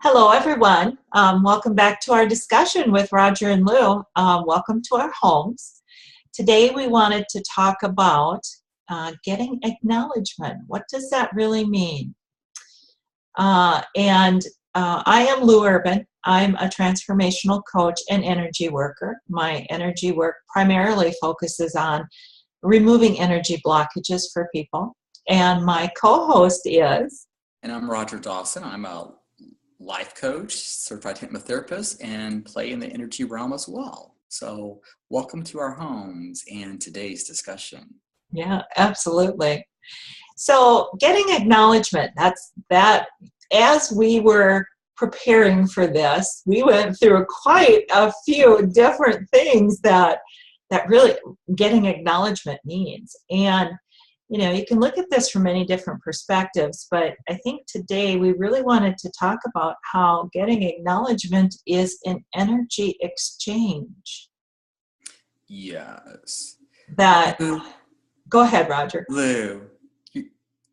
Hello, everyone. Welcome back to our discussion with Roger and Lou. Welcome to our homes. Today, we wanted to talk about getting acknowledgement. What does that really mean? I am Lou Urban. I'm a transformational coach and energy worker. My energy work primarily focuses on removing energy blockages for people. And my co-host is... And I'm Roger Dawson. I'm a life coach, certified hypnotherapist, and play in the energy realm as well. So welcome to our homes and today's discussion. Yeah, absolutely. So getting acknowledgement, that as we were preparing for this, we went through quite a few different things that really getting acknowledgement means. And you can look at this from many different perspectives, but I think today we really wanted to talk about how getting acknowledgement is an energy exchange. Yes. Go ahead, Roger. Lou,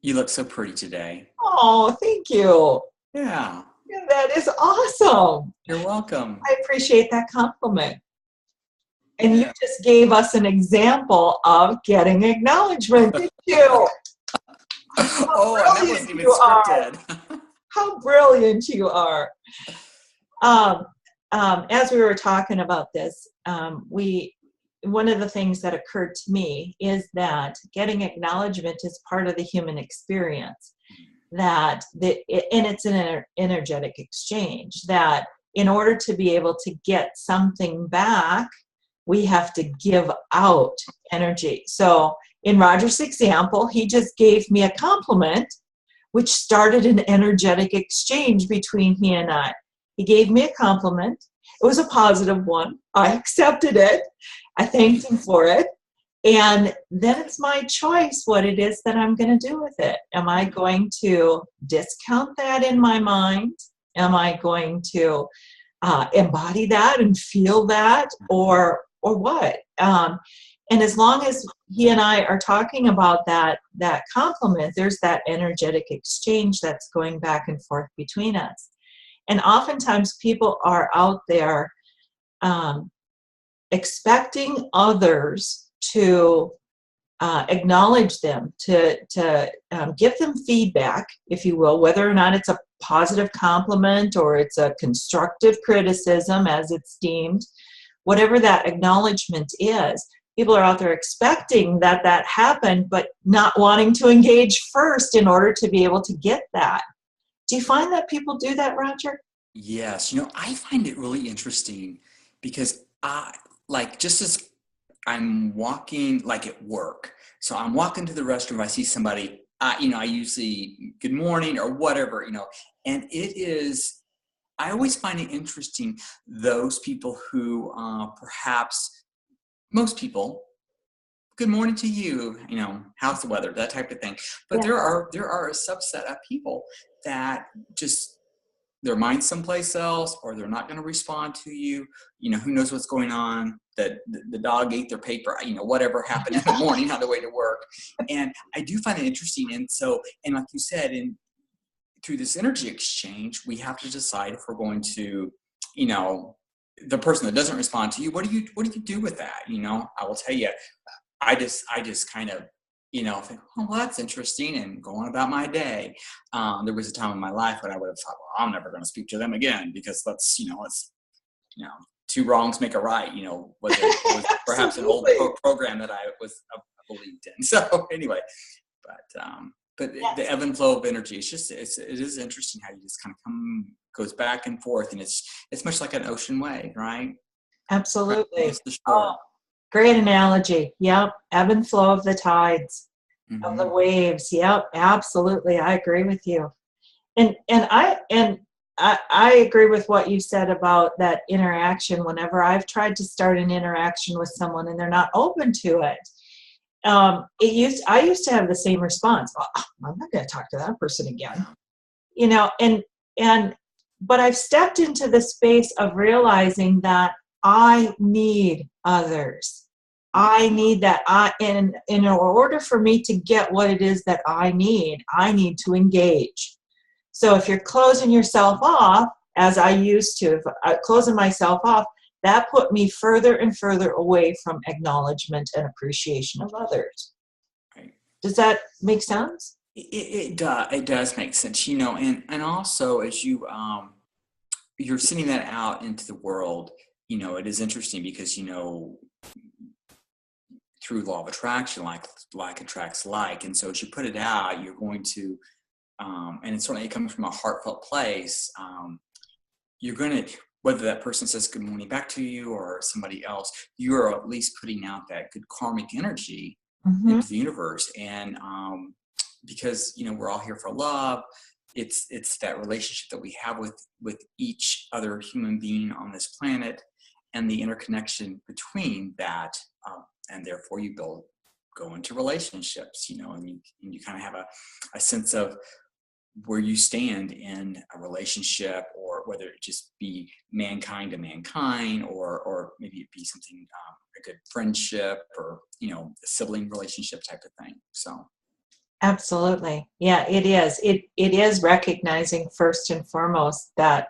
you look so pretty today. Oh, thank you. Yeah. That is awesome. You're welcome. I appreciate that compliment. And you just gave us an example of getting acknowledgement, didn't you? Oh, and that wasn't even scripted. How brilliant you are. As we were talking about this, one of the things that occurred to me is that getting acknowledgement is part of the human experience. And it's an energetic exchange, that in order to be able to get something back, we have to give out energy. So in Roger's example, he just gave me a compliment, which started an energetic exchange between he and I. He gave me a compliment. It was a positive one. I accepted it. I thanked him for it. And then it's my choice what it is that I'm going to do with it. Am I going to discount that in my mind? Am I going to embody that and feel that, or what? And as long as he and I are talking about that compliment, there's that energetic exchange that's going back and forth between us. And oftentimes people are out there expecting others to acknowledge them, to give them feedback, if you will, whether or not it's a positive compliment or it's a constructive criticism as it's deemed. Whatever that acknowledgement is, people are out there expecting that happened, but not wanting to engage first in order to be able to get that. Do you find that people do that, Roger? Yes. I find it really interesting because just as I'm walking, like at work, so I'm walking to the restroom, I see somebody, I usually good morning or whatever, and it is, I always find it interesting, those people who perhaps, most people, good morning to you, how's the weather, that type of thing. But there are a subset of people that just, their mind's someplace else, or they're not going to respond to you. Who knows what's going on, that the dog ate their paper, whatever happened in the morning on the way to work. And I do find it interesting. And so, and like you said, through this energy exchange, we have to decide if we're going to, the person that doesn't respond to you, what do you do with that? I will tell you, I just kind of, think, oh, well, that's interesting, and go on about my day. There was a time in my life when I would have thought, well, I'm never going to speak to them again, because let's two wrongs make a right, was perhaps an old program that I believed in. So anyway, but yes. The ebb and flow of energy, it is interesting how you just kind of goes back and forth, and it's much like an ocean wave, right? Absolutely. Oh, great analogy. Yep. Ebb and flow of the tides, of the waves. Yep. Absolutely. I agree with you. And I agree with what you said about that interaction. Whenever I've tried to start an interaction with someone and they're not open to it, I used to have the same response. Oh, I'm not going to talk to that person again. But I've stepped into the space of realizing that I need others. I need that. In order for me to get what it is that I need to engage. So if you're closing yourself off, as I used to, closing myself off, that put me further and further away from acknowledgement and appreciation of others. Right. Does that make sense? It does make sense, and also as you're sending that out into the world, it is interesting because, through law of attraction, like attracts like. And so as you put it out, you're going to, and it comes from a heartfelt place. You're going to, whether that person says good morning back to you or somebody else, you're at least putting out that good karmic energy into the universe. And because, we're all here for love, it's that relationship that we have with each other human being on this planet, and the interconnection between that, and therefore you go into relationships, and you kind of have a sense of where you stand in a relationship, or whether it just be mankind to mankind, or maybe it be something, a good friendship, or, a sibling relationship type of thing. So. Absolutely. Yeah, it is. It is recognizing first and foremost that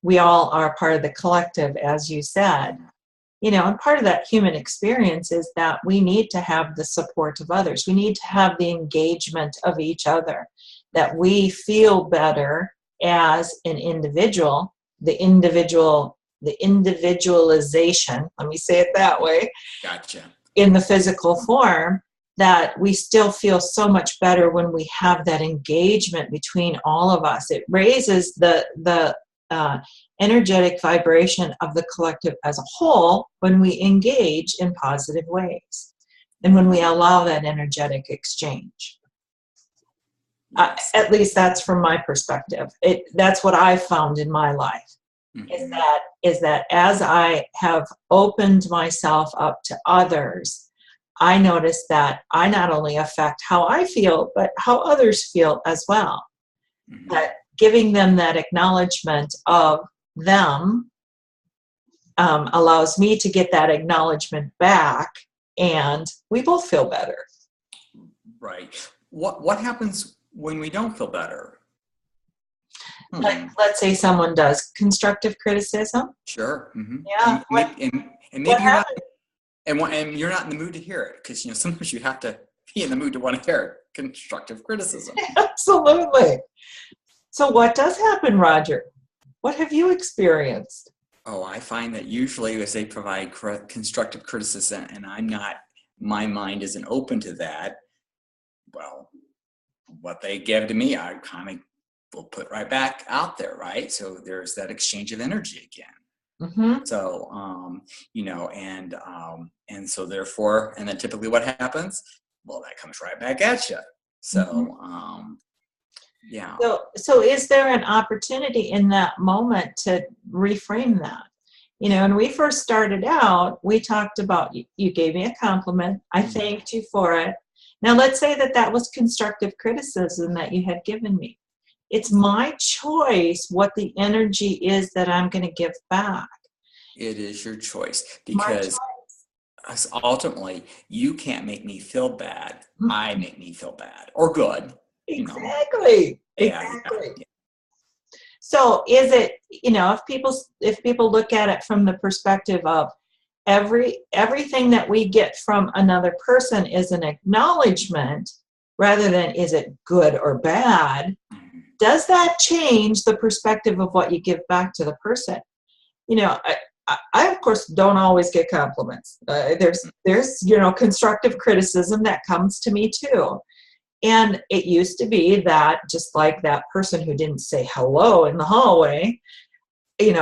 we all are part of the collective, as you said. And part of that human experience is that we need to have the support of others. We need to have the engagement of each other, that we feel better as an individual, the individualization, let me say it that way. Gotcha. In the physical form, that we still feel so much better when we have that engagement between all of us. It raises the energetic vibration of the collective as a whole when we engage in positive ways, and when we allow that energetic exchange. Yes. At least that's from my perspective. That's what I've found in my life. Is that as I have opened myself up to others, I notice that I not only affect how I feel, but how others feel as well. That giving them that acknowledgement of them allows me to get that acknowledgement back, and we both feel better. Right. What happens when we don't feel better? Like, let's say someone does constructive criticism. Sure. Mm-hmm. Yeah. And maybe you're not, and you're not in the mood to hear it, because sometimes you have to be in the mood to want to hear constructive criticism. Absolutely. So what does happen, Roger? What have you experienced? Oh, I find that usually as they provide constructive criticism, and my mind isn't open to that, well, what they give to me, I kind of will put right back out there, right? So there's that exchange of energy again. Mm-hmm. So, and so therefore, and then typically what happens? Well, that comes right back at you. So, yeah. So is there an opportunity in that moment to reframe that? When we first started out, we talked about, you gave me a compliment. I thanked you for it. Now let's say that was constructive criticism that you had given me. It's my choice what the energy is that I'm going to give back. It is your choice, because ultimately you can't make me feel bad. I make me feel bad or good. Exactly. Exactly. Yeah. So is it, if people look at it from the perspective of everything that we get from another person is an acknowledgement, rather than is it good or bad, does that change the perspective of what you give back to the person? I of course don't always get compliments. There's constructive criticism that comes to me too. And it used to be that, just like that person who didn't say hello in the hallway,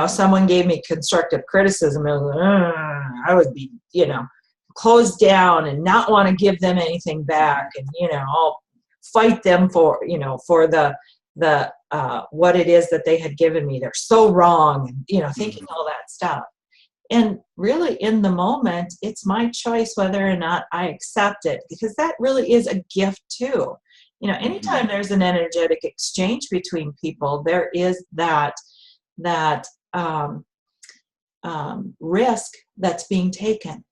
someone gave me constructive criticism, I would be, closed down and not want to give them anything back, and I'll fight them for the what it is that they had given me. They're so wrong, and thinking all that stuff. And really, in the moment, it's my choice whether or not I accept it, because that really is a gift too. Anytime there's an energetic exchange between people, there is that risk that's being taken.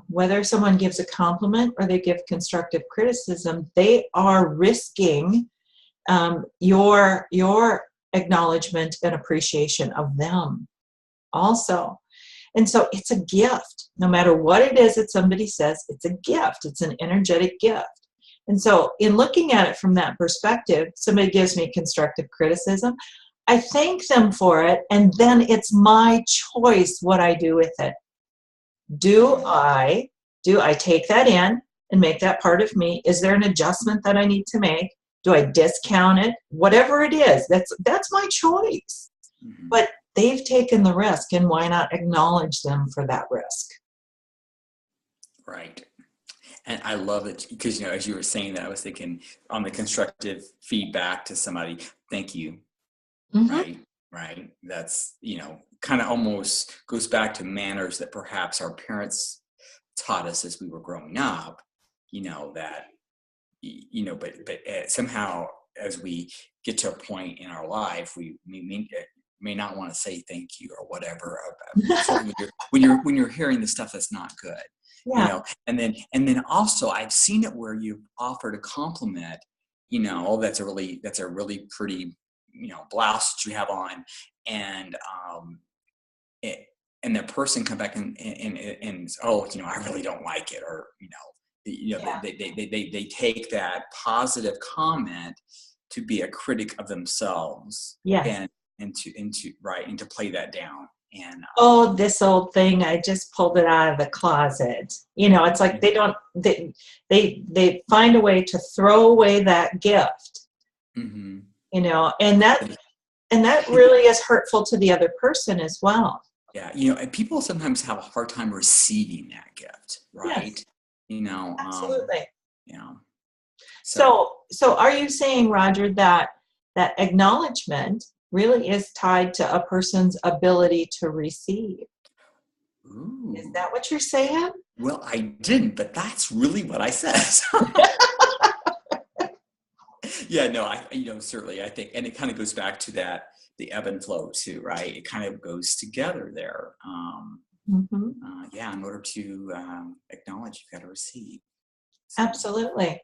Whether someone gives a compliment or they give constructive criticism, they are risking your acknowledgement and appreciation of them also. And so it's a gift. No matter what it is that somebody says, it's a gift. It's an energetic gift. And so in looking at it from that perspective, somebody gives me constructive criticism, I thank them for it, and then it's my choice what I do with it. Do I take that in and make that part of me? Is there an adjustment that I need to make? Do I discount it? Whatever it is, that's my choice. Mm-hmm. But they've taken the risk, and why not acknowledge them for that risk? Right. And I love it because, as you were saying that, I was thinking on the constructive feedback to somebody, thank you. Mm-hmm. Right. That's, kind of almost goes back to manners that perhaps our parents taught us as we were growing up, that, but somehow as we get to a point in our life, we may not want to say thank you or whatever. Certainly when you're hearing the stuff that's not good. Yeah. And then also I've seen it where you've offered a compliment, oh, that's a really pretty, blouse that you have on, and and the person come back and oh, I really don't like it, or Yeah. they take that positive comment to be a critic of themselves, Yes. and to play that down. And Oh, this old thing, I just pulled it out of the closet. It's like they find a way to throw away that gift, mm-hmm. and that really is hurtful to the other person as well. Yeah, and people sometimes have a hard time receiving that gift, right? Yes, absolutely. Yeah. So are you saying, Roger, that acknowledgement really is tied to a person's ability to receive? Ooh. Is that what you're saying? Well, I didn't, but that's really what I said. Yeah, no, certainly I think, and it kind of goes back to that, the ebb and flow too, right? It kind of goes together there. Mm-hmm. In order to acknowledge, you've got to receive. So. Absolutely.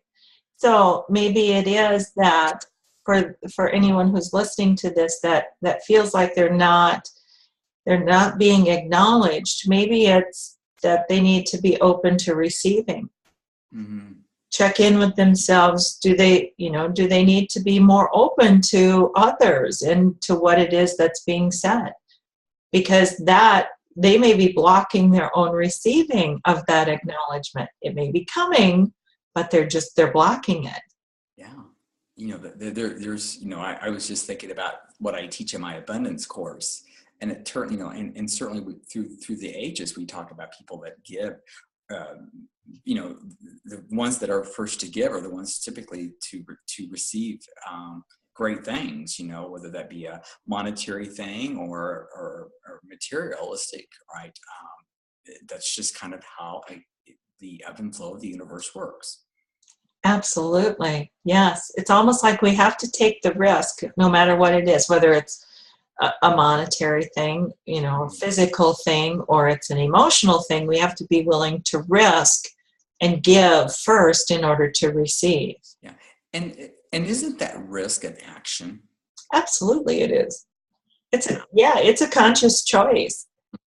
So maybe it is that for anyone who's listening to this that feels like they're not being acknowledged, maybe it's that they need to be open to receiving. Mm-hmm. Check in with themselves. Do they need to be more open to others and to what it is that's being said? Because that they may be blocking their own receiving of that acknowledgement. It may be coming, but they're blocking it. Yeah. There's, I was just thinking about what I teach in my abundance course, and it turned, and certainly through the ages, we talk about people that give, the ones that are first to give are the ones typically to receive great things, whether that be a monetary thing or materialistic, right? That's just kind of how the ebb and flow of the universe works. Absolutely. Yes. It's almost like we have to take the risk no matter what it is, whether it's a monetary thing, a physical thing, or it's an emotional thing. We have to be willing to risk and give first in order to receive. Yeah. And isn't that risk an action? Absolutely it is. It's a conscious choice.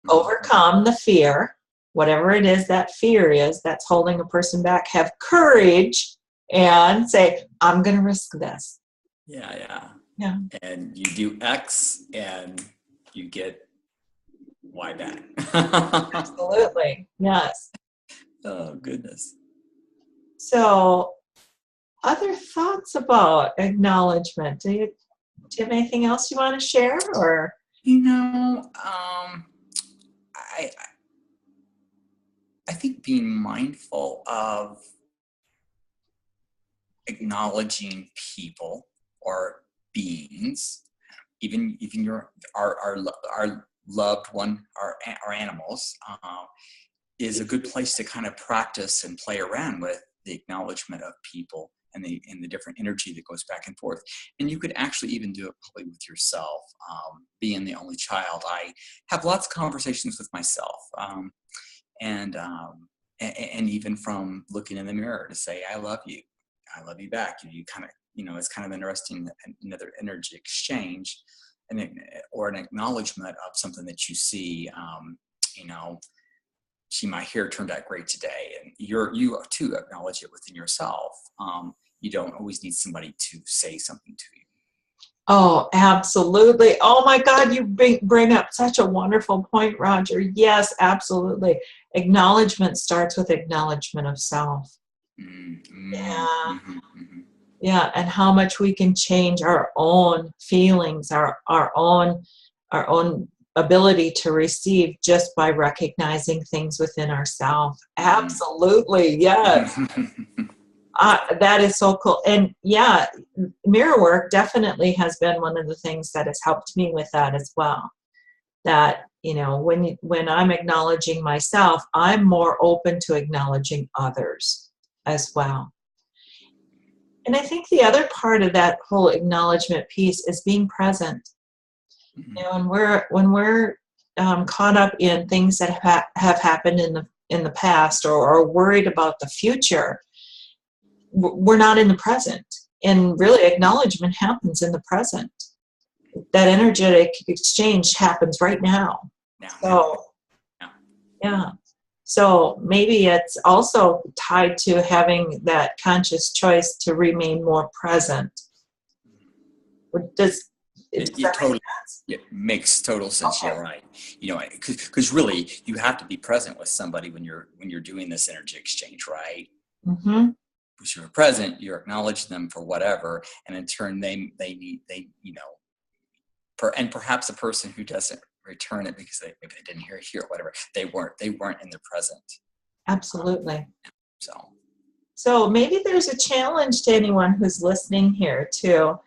Overcome the fear, whatever it is that fear is that's holding a person back. Have courage and say, I'm going to risk this. Yeah. Yeah. And you do X and you get Y back. Absolutely. Yes. Oh, goodness. So, other thoughts about acknowledgement? Do you have anything else you want to share? Or I think being mindful of acknowledging people or beings, even our loved one, our animals, is a good place to kind of practice and play around with the acknowledgement of people and the different energy that goes back and forth. And you could actually even do it probably with yourself. Being the only child, I have lots of conversations with myself, and even from looking in the mirror to say, I love you back. You kind of it's kind of interesting, another energy exchange, or an acknowledgement of something that you see. You know, gee, my hair turned out great today, and you too acknowledge it within yourself. You don't always need somebody to say something to you. Oh, absolutely. Oh my God, you bring up such a wonderful point, Roger. Yes, absolutely. Acknowledgement starts with acknowledgement of self. Yeah. Yeah, and how much we can change our own feelings, our own ability to receive just by recognizing things within ourselves. Absolutely, yes. That is so cool. And yeah, mirror work definitely has been one of the things that has helped me with that as well. That, when I'm acknowledging myself, I'm more open to acknowledging others as well. And I think the other part of that whole acknowledgement piece is being present. And when we're caught up in things that have happened in the past, or worried about the future, we're not in the present. And really, acknowledgement happens in the present. That energetic exchange happens right now. So, yeah. So maybe it's also tied to having that conscious choice to remain more present. Does it that totally make sense? it makes total sense. Okay. Yeah, right. Because really, you have to be present with somebody when you're doing this energy exchange, right? Mm-hmm. Because you're present, you acknowledge them for whatever, and in turn, they and perhaps a person who doesn't return it because maybe they didn't hear you or whatever, they weren't in the present. Absolutely. So maybe there's a challenge to anyone who's listening here to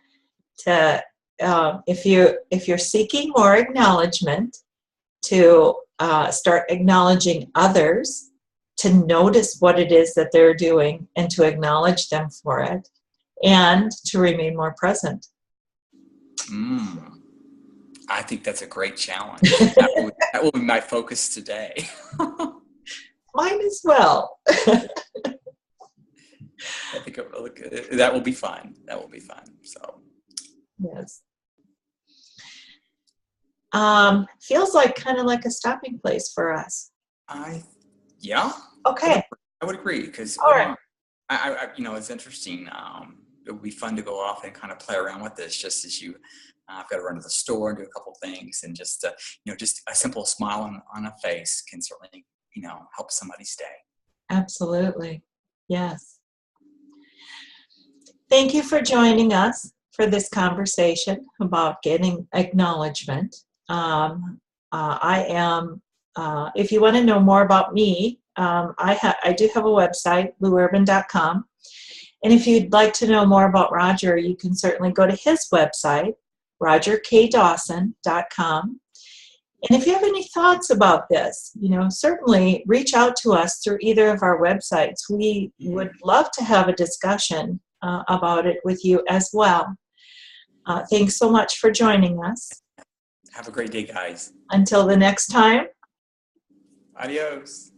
if you're seeking more acknowledgement, to start acknowledging others, to notice what it is that they're doing and to acknowledge them for it, and to remain more present. I think that's a great challenge. That will be my focus today. Mine as well. I think that will be fun. That will be fun. So, yes. Feels like kind of like a stopping place for us. Yeah. Okay. I would agree, because all right. It's interesting. It would be fun to go off and kind of play around with this, just as you. I've got to run to the store and do a couple things, and just a simple smile on a face can certainly help somebody stay. Absolutely. Yes. Thank you for joining us for this conversation about getting acknowledgement. If you want to know more about me, I do have a website, blueurban.com. And if you'd like to know more about Roger, you can certainly go to his website, rogerkdawson.com. And if you have any thoughts about this, certainly reach out to us through either of our websites. We would love to have a discussion about it with you as well. Thanks so much for joining us. Have a great day, guys. Until the next time. Adios.